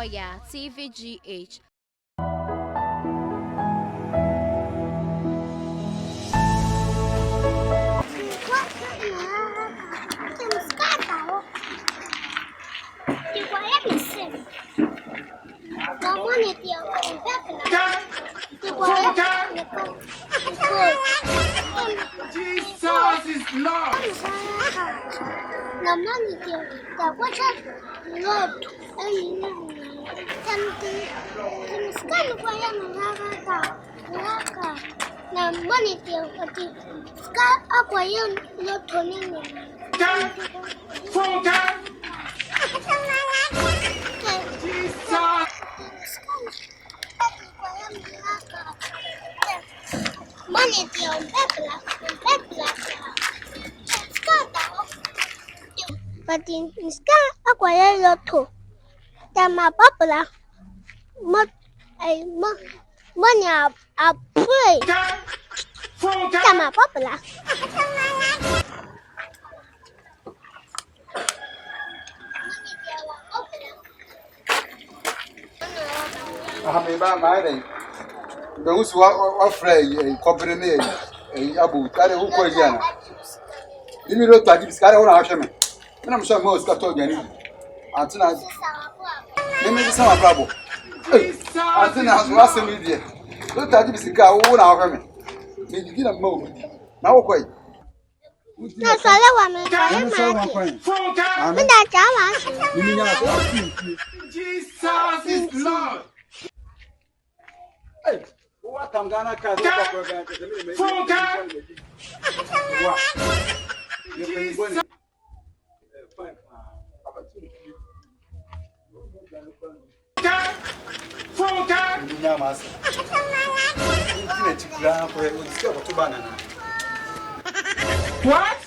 Oya TVGH. Jesus is Lord. But in sky acquire lotto. Tama papala. Money a pray. Tama papala. I'm a those who are afraid a company a abu that who call Yana. You mean not like this guy on Hashem? And I'm sure most got told you. Until I maybe some trouble. Until I was last media. Don't touch this guy on our women. Maybe you get a moment. Now, quite. No, so I Jesus is Lord. Hey, what I'm gonna cut What?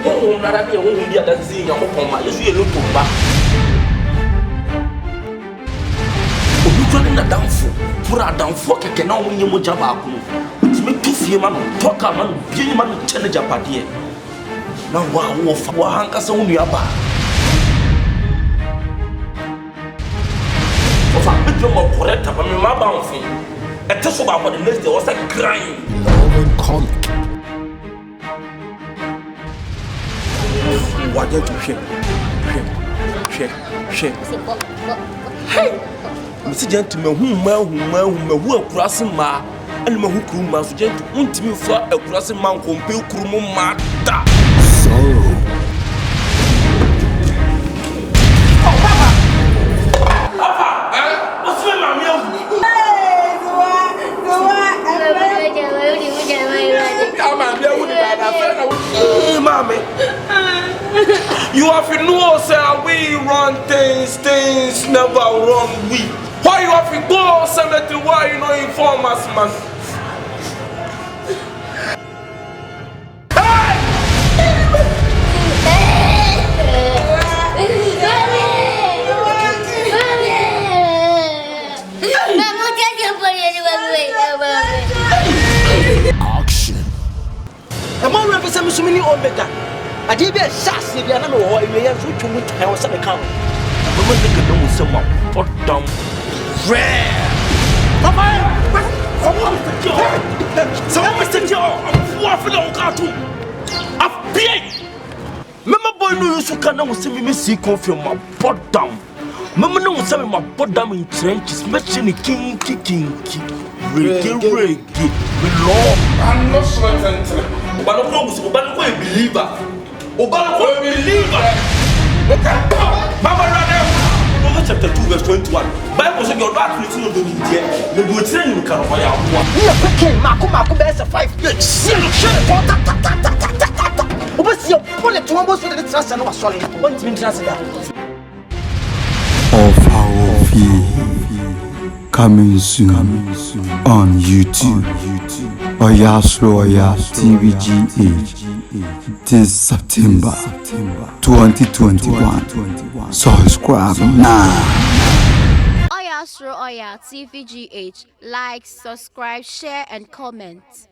Oh, nada be won dia da zi ya ko ma yesu ye lutu ba obi twa na danfo pura danfo keke na won yemu jaba ko utime tufie ma no toka ma no bie ma no chene japade na wa fa wa hanka sa wonu aba ofa bijo mo correct ba me ma ba onfin e te so ba for the next day was a crying comic. Why don't you share? Mr. Gentleman, who are crossing ma, and my who crew must get to me for a crossing man compel crew mata. Sorrow. What's my mammy? Mommy, you have to know, sir, we run things never run we. Why you have to go cemetery? Why you not inform us, man? Action. The man represents so many omega. I did be a sass if you are not aware you have to move to house and account. The woman think you know someone. Put down. Rare. Someone Mr. Joe, I'm waffling on cartoon. I've been. Remember, boy, no, you can't see me see confirm my butt down. Remember, no, some of my butt down in trenches, matching kinky. Reggae. We love. I'm not sure. Obano ko believer. Mama Rana. Romans chapter 2 verse 21. Bible says your back is not doing there. The do train you can fire. We are picking Marco bears a 5 years. See you What's your bullet to almost with the trust and was solid? What's been translated? Of our coming soon on YouTube. Oya TVGH this September 2021. Subscribe now. Oya TVGH. Like, subscribe, share, and comment.